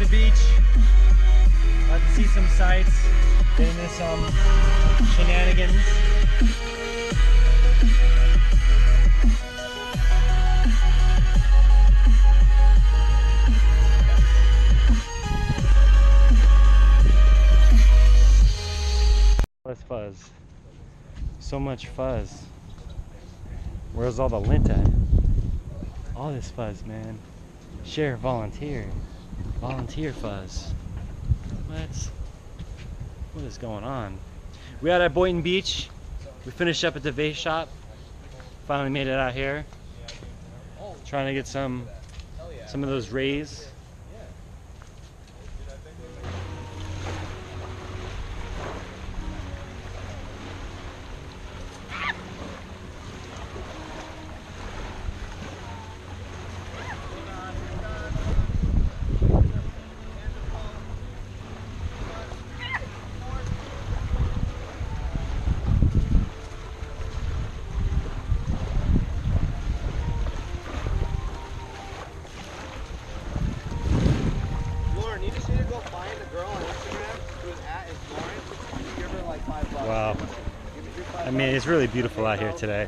beach. About to see some sights. Get into some shenanigans. Let's fuzz. So much fuzz. Where's all the lint at? All this fuzz, man. Share, volunteer. Volunteer fuzz. What is going on? We out at Boynton Beach. We finished up at the vase shop. Finally made it out here. Trying to get some of those rays. Wow. I mean, it's really beautiful out here today.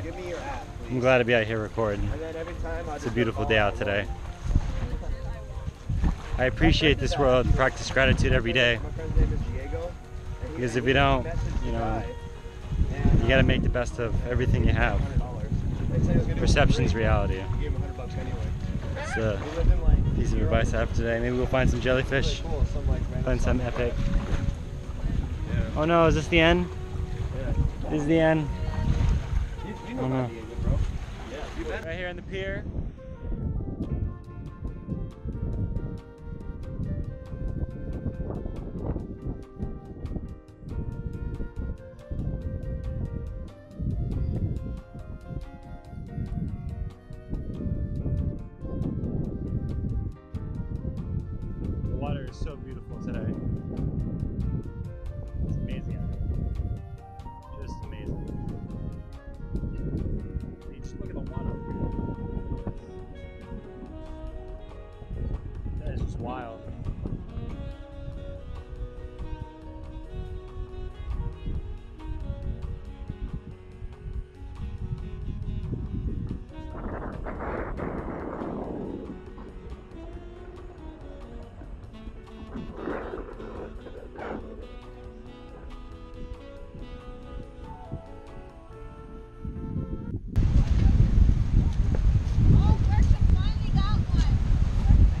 I'm glad to be out here recording. It's a beautiful day out today. I appreciate this world and practice gratitude every day. Because if you don't, you know, you gotta make the best of everything you have. Perception's reality. It's a piece of advice I have today. Maybe we'll find some jellyfish, find some epic. Oh no, is this the end? This is the end. Oh no. Right here on the pier. The water is so beautiful today. It's amazing out here. Just amazing. You just look at the water. That is just wild.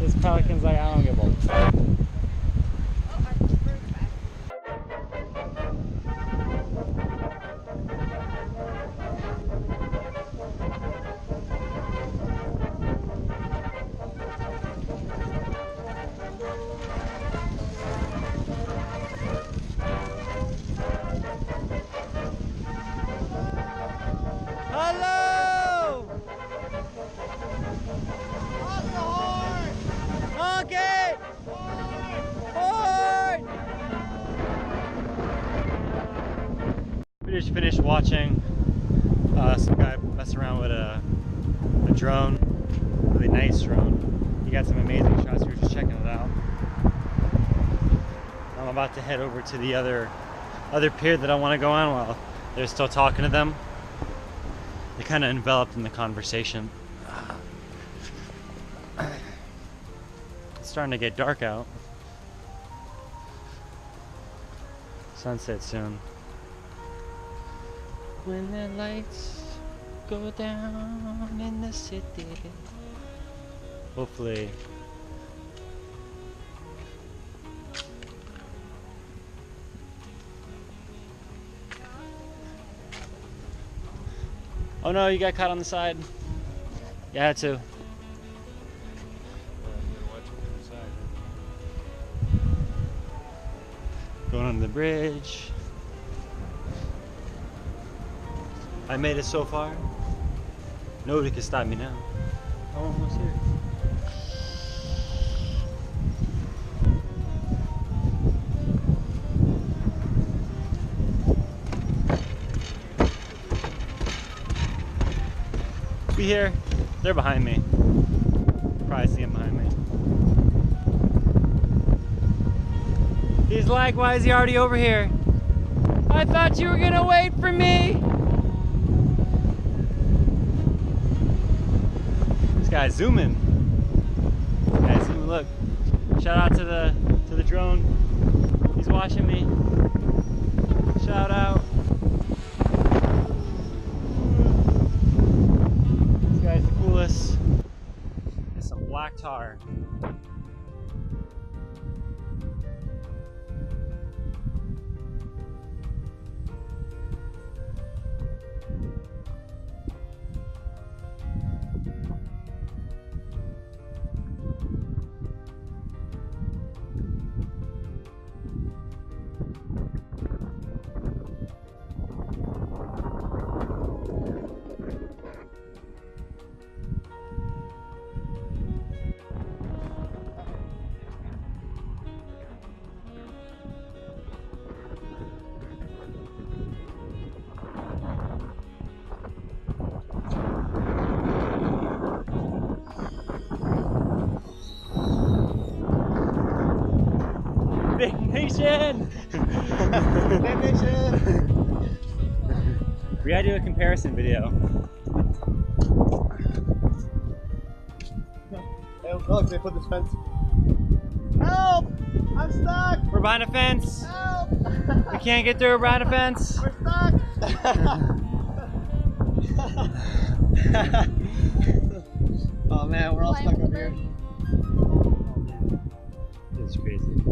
This pelican's like, I don't give a fuck. Hello! Okay! Horn! We just finished watching some guy mess around with a drone, really nice drone. He got some amazing shots. We were just checking it out. I'm about to head over to the other pier that I want to go on while they're still talking to them. They kind of enveloped in the conversation. It's starting to get dark out. Sunset soon. When the lights go down in the city. Hopefully. Oh no, you got caught on the side. You had to. Going under the bridge. I made it so far. Nobody can stop me now. I'm almost here. Be here. They're behind me. Probably see them behind me. He's like, why is he already over here? I thought you were gonna wait for me. This guy's zooming. This guy's zooming. Look. Shout out to the drone. He's watching me. Shout out. This guy's the coolest. There's some black tar. Vacation! Vacation! We gotta do a comparison video. Hey, look, they put this fence. Help! I'm stuck! We're behind a fence. Help! We can't get through. We're behind a fence. We're stuck! Oh man, we're all stuck up here. This is crazy.